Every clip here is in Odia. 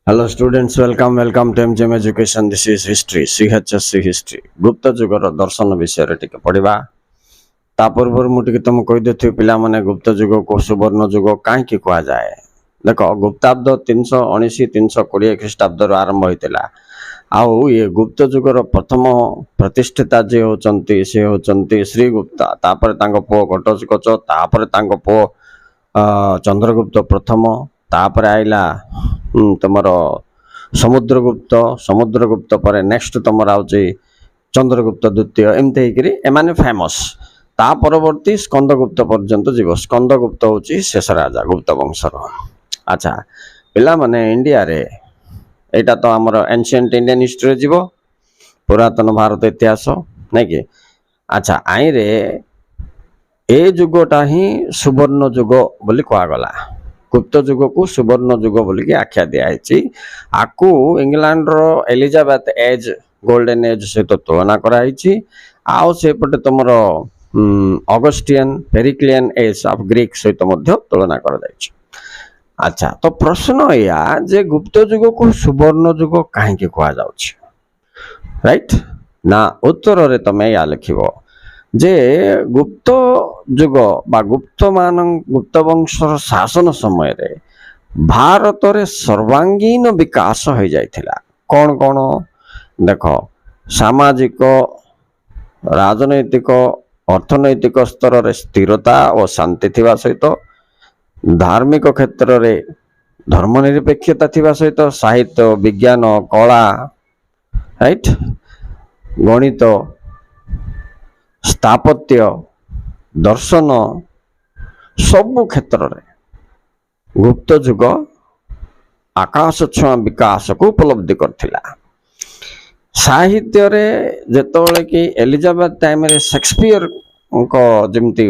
Hello students, welcome to MGM Education. This is history, CHSC history. ଗୁପ୍ତ ଯୁଗର ଦର୍ଶନ ବିଷୟରେ ଟିକେ ପଢିବା। ତା ପୂର୍ବରୁ ମୁଁ ଟିକେ ତମକୁ କହିଦେଇଥିବି ପିଲାମାନେ ଗୁପ୍ତ ଯୁଗକୁ ସୁବର୍ଣ୍ଣ ଯୁଗ କାହିଁକି କୁହାଯାଏ। ଦେଖ ଗୁପ୍ତାବ୍ଦ 319-320 ଖ୍ରୀଷ୍ଟାବ୍ଦରୁ ଆରମ୍ଭ ହୋଇଥିଲା। ଆଉ ଇଏ ଗୁପ୍ତ ଯୁଗର ପ୍ରଥମ ପ୍ରତିଷ୍ଠିତା ଯିଏ ହେଉଛନ୍ତି ସେ ହେଉଛନ୍ତି ଶ୍ରୀଗୁପ୍ତା, ତାପରେ ତାଙ୍କ ପୁଅ ଘଟୋତ୍କଚ, ତାପରେ ତାଙ୍କ ପୁଅ ଚନ୍ଦ୍ରଗୁପ୍ତ ପ୍ରଥମ, ତାପରେ ଆଇଲା ତମର ସମୁଦ୍ରଗୁପ୍ତ ପରେ ନେକ୍ସଟ ତମର ଆଉଛି ଚନ୍ଦ୍ରଗୁପ୍ତ ଦ୍ୱିତୀୟ, ଏମିତି ହେଇକିରି ଏମାନେ ଫେମସ୍। ତା ପରବର୍ତ୍ତୀ ସ୍କନ୍ଦଗୁପ୍ତ ପର୍ଯ୍ୟନ୍ତ ଯିବ। ସ୍କନ୍ଦଗୁପ୍ତ ହଉଛି ଶେଷ ରାଜା ଗୁପ୍ତ ବଂଶର। ଆଚ୍ଛା ପିଲାମାନେ, ଇଣ୍ଡିଆରେ ଏଇଟା ତ ଆମର ଏନସିଏଣ୍ଟ ଇଣ୍ଡିଆନ ହିଷ୍ଟ୍ରିରେ ଯିବ, ପୁରାତନ ଭାରତ ଇତିହାସ ନାଇଁ କି। ଆଚ୍ଛା ଆଇରେ ଏ ଯୁଗଟା ହିଁ ସୁବର୍ଣ୍ଣ ଯୁଗ ବୋଲି କୁହାଗଲା। ଗୁପ୍ତ ଯୁଗକୁ ସୁବର୍ଣ୍ଣ ଯୁଗ ବୋଲିକି ଆଖ୍ୟା ଦିଆହେଇଛି। ଆକୁ ଇଂଲଣ୍ଡର ଏଲିଜାବେଥ ଏଜ୍ ଗୋଲ୍ଡେନ୍ ଏଜ୍ ସହିତ ତୁଳନା କରାଯାଇଛି। ଆଉ ସେପଟେ ତମର ଅଗଷ୍ଟିଆନ ପେରିକ୍ଲିଆନ ଏଜ୍ ଅଫ୍ ଗ୍ରୀକ୍ ସହିତ ମଧ୍ୟ ତୁଳନା କରାଯାଇଛି। ଆଚ୍ଛା, ତ ପ୍ରଶ୍ନ ଏଇଆ ଯେ ଗୁପ୍ତ ଯୁଗକୁ ସୁବର୍ଣ୍ଣ ଯୁଗ କାହିଁକି କୁହାଯାଉଛି, ରାଇଟ୍ ନା? ଉତ୍ତରରେ ତମେ ଏଇଆ ଲେଖିବ ଯେ ଗୁପ୍ତ ଯୁଗ ବା ଗୁପ୍ତ ବଂଶର ଶାସନ ସମୟରେ ଭାରତରେ ସର୍ବାଙ୍ଗୀନ ବିକାଶ ହୋଇଯାଇଥିଲା। କ'ଣ କ'ଣ ଦେଖ, ସାମାଜିକ, ରାଜନୈତିକ, ଅର୍ଥନୈତିକ ସ୍ତରରେ ସ୍ଥିରତା ଓ ଶାନ୍ତି ଥିବା ସହିତ, ଧାର୍ମିକ କ୍ଷେତ୍ରରେ ଧର୍ମନିରପେକ୍ଷତା ଥିବା ସହିତ, ସାହିତ୍ୟ, ବିଜ୍ଞାନ, କଳା, ରାଇଟ୍, ଗଣିତ, ସ୍ଥାପତ୍ୟ, ଦର୍ଶନ, ସବୁ କ୍ଷେତ୍ରରେ ଗୁପ୍ତ ଯୁଗ ଆକାଶ ଛୁଆଁ ବିକାଶକୁ ଉପଲବ୍ଧି କରିଥିଲା। ସାହିତ୍ୟରେ ଯେତେବେଳେ କି ଏଲିଜାବେଥ ଟାଇମରେ ସେକ୍ସପିୟରଙ୍କ ଯେମିତି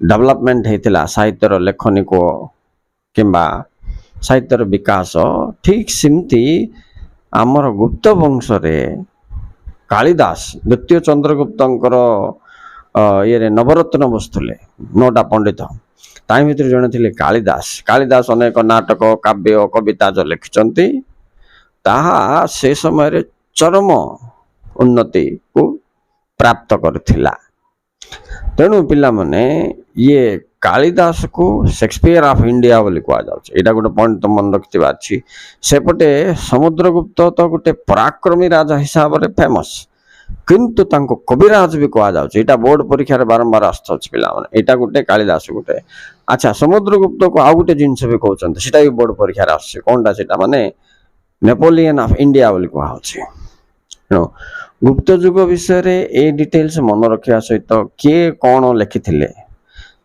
ଡେଭଲପମେଣ୍ଟ ହେଇଥିଲା, ସାହିତ୍ୟର ଲେଖନୀକ କିମ୍ବା ସାହିତ୍ୟର ବିକାଶ, ଠିକ୍ ସେମିତି ଆମର ଗୁପ୍ତ ବଂଶରେ କାଳିଦାସ ଦ୍ୱିତୀୟ ଚନ୍ଦ୍ରଗୁପ୍ତଙ୍କର ଇଏରେ ନବରତ୍ନ ବସୁଥିଲେ 9ଟା ପଣ୍ଡିତ, ତା ଭିତରେ ଜଣେ ଥିଲେ କାଳିଦାସ। କାଳିଦାସ ଅନେକ ନାଟକ, କାବ୍ୟ, କବିତା ଯୋଉ ଲେଖିଛନ୍ତି ତାହା ସେ ସମୟରେ ଚରମ ଉନ୍ନତିକୁ ପ୍ରାପ୍ତ କରିଥିଲା। ତେଣୁ ପିଲାମାନେ, ଇଏ କାଳିଦାସକୁ ସେକ୍ସପିୟର ଅଫ୍ ଇଣ୍ଡିଆ ବୋଲି କୁହାଯାଉଛି। ଏଇଟା ଗୋଟେ ପଏଣ୍ଟ ତ ମନେ ରଖିଥିବା ଅଛି। ସେପଟେ ସମୁଦ୍ରଗୁପ୍ତ ତ ଗୋଟେ ପରାକ୍ରମୀ ରାଜା ହିସାବରେ ଫେମସ୍, କିନ୍ତୁ ତାଙ୍କୁ କବିରାଜ ବି କୁହାଯାଉଛି। ଏଇଟା ବୋର୍ଡ ପରୀକ୍ଷାରେ ବାରମ୍ବାର ଆସୁଛି ପିଲାମାନେ, ଏଇଟା ଗୋଟେ କାଳିଦାସ ଗୋଟେ। ଆଚ୍ଛା, ସମୁଦ୍ରଗୁପ୍ତକୁ ଆଉ ଗୋଟେ ଜିନିଷ ବି କହୁଛନ୍ତି, ସେଟା ବି ବୋର୍ଡ ପରୀକ୍ଷାରେ ଆସୁଛି। କଣଟା ସେଟା? ମାନେ ନେପୋଲିଅନ ଅଫ ଇଣ୍ଡିଆ ବୋଲି କୁହାଯାଉଛି। ଗୁପ୍ତ ଯୁଗ ବିଷୟରେ ଏଇ ଡିଟେଲ୍ସ ମନେ ରଖିବା ସହିତ କିଏ କ'ଣ ଲେଖିଥିଲେ,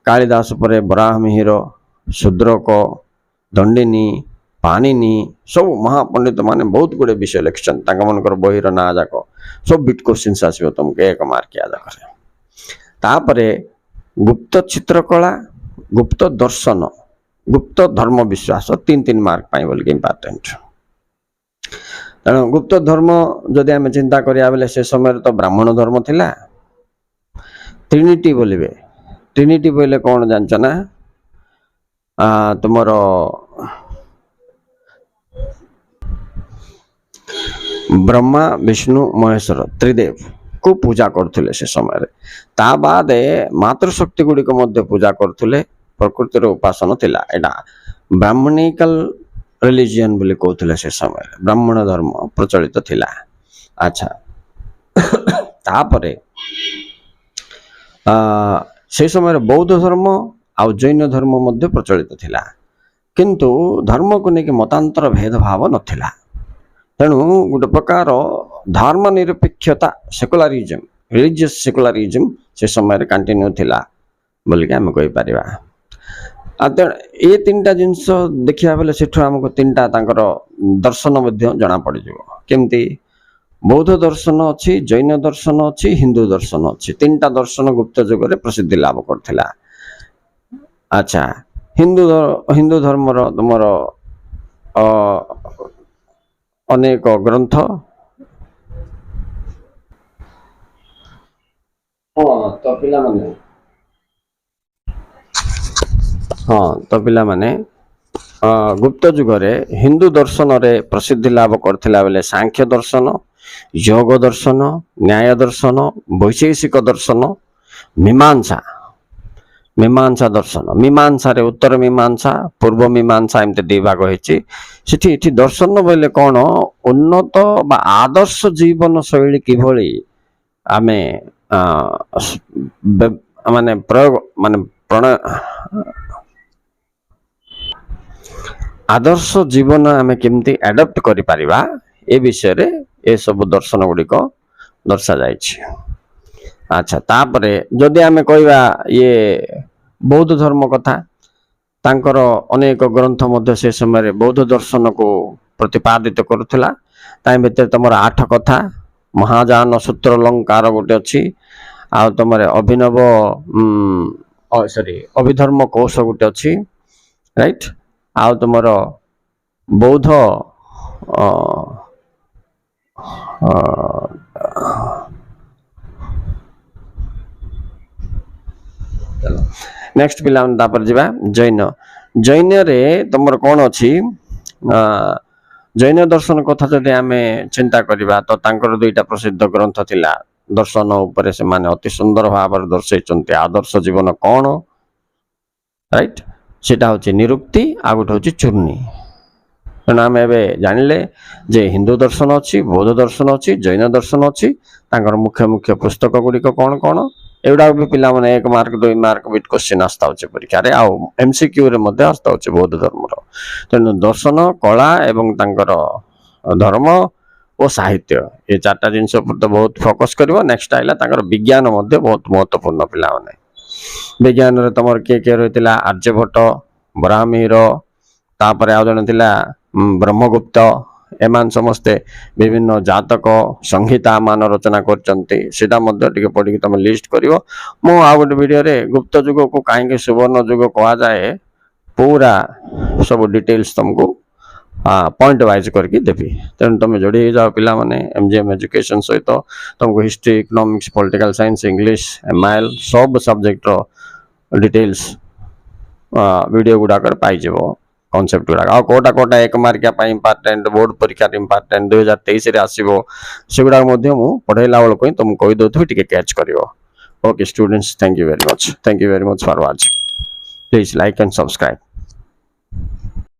କାଳିଦାସ ପରେ ବରାହମିହିର, ଶୂଦ୍ରକ, ଦଣ୍ଡିନୀ, ପାଣିନି, ସବୁ ମହାପଣ୍ଡିତ ମାନେ ବହୁତ ଗୁଡେ ବିଷୟ ଲେଖିଛନ୍ତି। ତାଙ୍କ ମାନଙ୍କର ବହିର ନାଁ ଯାକ ସବୁ ବିଟ୍ କୋଶ୍ଚିନ୍ସ ଆସିବ ତମକୁ 1 ମାର୍କିଆ ଯାକରେ। ତାପରେ ଗୁପ୍ତ ଚିତ୍ରକଳା, ଗୁପ୍ତ ଦର୍ଶନ, ଗୁପ୍ତ ଧର୍ମ ବିଶ୍ୱାସ 3 ମାର୍କ ପାଇଁ ବୋଲିକି ଇମ୍ପୋର୍ଟାଣ୍ଟ। ତେଣୁ ଗୁପ୍ତ ଧର୍ମ ଯଦି ଆମେ ଚିନ୍ତା କରିବା ବେଲେ ସେ ସମୟରେ ତ ବ୍ରାହ୍ମଣ ଧର୍ମ ଥିଲା। ଟ୍ରିନିଟି ବୋଲିବେ। ଟ୍ରିନିଟି ବୋଇଲେ କ'ଣ ଜାଣିଛ ନା? ତୁମର ବ୍ରହ୍ମା, ବିଷ୍ଣୁ, ମହେଶ୍ୱର ତ୍ରିଦେବକୁ ପୂଜା କରୁଥିଲେ ସେ ସମୟରେ। ତା ବାଦେ ମାତୃଶକ୍ତି ଗୁଡ଼ିକ ମଧ୍ୟ ପୂଜା କରୁଥିଲେ। ପ୍ରକୃତିର ଉପାସନ ଥିଲା। ଏଇଟା ବ୍ରାହ୍ମଣିକାଲ ରିଲିଜିଅନ ବୋଲି କହୁଥିଲେ ସେ ସମୟରେ। ବ୍ରାହ୍ମଣ ଧର୍ମ ପ୍ରଚଳିତ ଥିଲା। ଆଚ୍ଛା, ତାପରେ ସେ ସମୟରେ ବୌଦ୍ଧ ଧର୍ମ ଆଉ ଜୈନ ଧର୍ମ ମଧ୍ୟ ପ୍ରଚଳିତ ଥିଲା, କିନ୍ତୁ ଧର୍ମକୁ ନେଇକି ମତାନ୍ତର ଭେଦଭାବ ନଥିଲା। ତେଣୁ ଗୋଟେ ପ୍ରକାର ଧର୍ମ ନିରପେକ୍ଷତା, ସେକୁଲାରିଜମ, ରିଲିଜିୟସ୍ ସେକୁଲାରିଜମ ସେ ସମୟରେ କଣ୍ଟିନ୍ୟୁ ଥିଲା ବୋଲିକି ଆମେ କହିପାରିବା। ତେଣୁ ଏ 3ଟା ଜିନିଷ ଦେଖିବା ବେଲେ ସେଠୁ ଆମକୁ 3ଟା ତାଙ୍କର ଦର୍ଶନ ମଧ୍ୟ ଜଣା ପଡ଼ିଯିବ। କେମିତି? ବୌଦ୍ଧ ଦର୍ଶନ ଅଛି, ଜୈନ ଦର୍ଶନ ଅଛି, ହିନ୍ଦୁ ଦର୍ଶନ ଅଛି। 3ଟା ଦର୍ଶନ ଗୁପ୍ତ ଯୁଗରେ ପ୍ରସିଦ୍ଧି ଲାଭ କରିଥିଲା। ଆଚ୍ଛା, ହିନ୍ଦୁ ଧର୍ମର ତୁମର ଅନେକ ଗ୍ରନ୍ଥ, ତ ପିଲାମାନେ ଗୁପ୍ତ ଯୁଗରେ ହିନ୍ଦୁ ଦର୍ଶନରେ ପ୍ରସିଦ୍ଧି ଲାଭ କରିଥିଲା ବେଳେ ସାଂଖ୍ୟ ଦର୍ଶନ, ଯୋଗ ଦର୍ଶନ, ନ୍ୟାୟ ଦର୍ଶନ, ବୈଶେଷିକ ଦର୍ଶନ, ମୀମାଂସା ଦର୍ଶନ। ମୀମାଂସାରେ ଉତ୍ତର ମୀମାଂସା, ପୂର୍ବ ମୀମାଂସା ଏମିତି ଦି ଭାଗ ହେଇଛି। ଏଠି ଦର୍ଶନ ବୋଇଲେ କ'ଣ? ଉନ୍ନତ ବା ଆଦର୍ଶ ଜୀବନ ଶୈଳୀ କିଭଳି ଆମେ ମାନେ ପ୍ରୟୋଗ ମାନେ ଆଦର୍ଶ ଜୀବନ ଆମେ କେମିତି ଆଡପ୍ଟ କରିପାରିବା ଏ ବିଷୟରେ ଏସବୁ ଦର୍ଶନ ଗୁଡ଼ିକ ଦର୍ଶାଯାଇଛି। ଆଚ୍ଛା, ତାପରେ ଯଦି ଆମେ କହିବା ଇଏ ବୌଦ୍ଧ ଧର୍ମ କଥା, ତାଙ୍କର ଅନେକ ଗ୍ରନ୍ଥ ମଧ୍ୟ ସେ ସମୟରେ ବୌଦ୍ଧ ଦର୍ଶନକୁ ପ୍ରତିପାଦିତ କରୁଥିଲା। ତା ଭିତରେ ତମର 8 କଥା, ମହାଯାନ ସୂତ୍ରଲଙ୍କାର ଗୋଟେ ଅଛି, ଆଉ ତମର ଅଭିଧର୍ମ କୋଶ ଗୋଟେ ଅଛି, ରାଇଟ୍। ଆଉ ତମର ବୌଦ୍ଧ ନେକ୍ସଟ ପିଲାମାନେ ତାପରେ ଯିବା ଜୈନରେ ତମର କ'ଣ ଅଛି? ଜୈନ ଦର୍ଶନ କଥା ଯଦି ଆମେ ଚିନ୍ତା କରିବା ତ ତାଙ୍କର 2ଟା ପ୍ରସିଦ୍ଧ ଗ୍ରନ୍ଥ ଥିଲା। ଦର୍ଶନ ଉପରେ ସେମାନେ ଅତି ସୁନ୍ଦର ଭାବରେ ଦର୍ଶାଇଛନ୍ତି ଆଦର୍ଶ ଜୀବନ କ'ଣ, ରାଇଟ୍। ସେଟା ହଉଛି ନିରୁକ୍ତି, ଆଉ ଗୋଟେ ହଉଛି ଚୂର୍ଣ୍ଣି। ତେଣୁ ଆମେ ଏବେ ଜାଣିଲେ ଯେ ହିନ୍ଦୁ ଦର୍ଶନ ଅଛି, ବୌଦ୍ଧ ଦର୍ଶନ ଅଛି, ଜୈନ ଦର୍ଶନ ଅଛି। ତାଙ୍କର ମୁଖ୍ୟ ପୁସ୍ତକ ଗୁଡ଼ିକ କ'ଣ କ'ଣ? ଏଗୁଡ଼ାକ ବି ପିଲାମାନେ 1 ମାର୍କ 2 ମାର୍କ ବିଟ୍ କ୍ୱେଶ୍ଚିନ୍ ଆସିଥାଉଛି ପରୀକ୍ଷାରେ, ଆଉ MCQରେ ମଧ୍ୟ ଆସିଥାଉଛି ବୌଦ୍ଧ ଧର୍ମର। ତେଣୁ ଦର୍ଶନ, କଳା ଏବଂ ତାଙ୍କର ଧର୍ମ ଓ ସାହିତ୍ୟ, ଏ 4ଟା ଜିନିଷ ଉପରେ ତ ବହୁତ ଫୋକସ୍ କରିବ। ନେକ୍ସଟ ଆଇଲା ତାଙ୍କର ବିଜ୍ଞାନ ମଧ୍ୟ ବହୁତ ମହତ୍ୱପୂର୍ଣ୍ଣ ପିଲାମାନେ। ବିଜ୍ଞାନରେ ତମର କିଏ ରହିଥିଲା? ଆର୍ଯ୍ୟଭଟ୍ଟ, ବ୍ରାହ୍ମୀର, ତାପରେ ଆଉ ଜଣେ ଥିଲା ବ୍ରହ୍ମଗୁପ୍ତ। ଏମାନେ ସମସ୍ତେ ବିଭିନ୍ନ ଜାତକ ସଂହିତା ମାନ ରଚନା କରିଛନ୍ତି। ସେଟା ମଧ୍ୟ ଟିକେ ପଢିକି ତମେ ଲିଷ୍ଟ କରିବ। ମୁଁ ଆଉ ଗୋଟେ ଭିଡ଼ିଓରେ ଗୁପ୍ତ ଯୁଗକୁ କାହିଁକି ସୁବର୍ଣ୍ଣ ଯୁଗ କୁହାଯାଏ ପୁରା ସବୁ ଡିଟେଲ୍ସ ତମକୁ ପଏଣ୍ଟ ୱାଇଜ କରିକି ଦେବି। ତେଣୁ ତମେ ଯୋଡ଼ି ହେଇଯାଅ ପିଲାମାନେ MGM ଏଜୁକେସନ ସହିତ। ତମକୁ history, economics, political science, English, MIL ସବୁ ସବଜେକ୍ଟର ଡିଟେଲ୍ସ ଭିଡ଼ିଓ ଗୁଡ଼ାକରେ ପାଇଯିବ କନସେପ୍ଟ ଗୁଡ଼ାକ। ଆଉ କୋଉଟା 1 ମାର୍କିଆ ପାଇଁ ଇମ୍ପୋର୍ଟାଣ୍ଟ, ବୋର୍ଡ ପରୀକ୍ଷାରେ ଇମ୍ପୋର୍ଟାଣ୍ଟ 2023ରେ ଆସିବ, ସେଗୁଡ଼ାକ ମଧ୍ୟ ମୁଁ ପଢ଼େଇଲା ବେଳକୁ ହିଁ ତମକୁ କହିଦେଉଥିବି, ଟିକେ କ୍ୟାଚ୍ କରିବ। Okay students, thank you very much for watching. Please like and subscribe.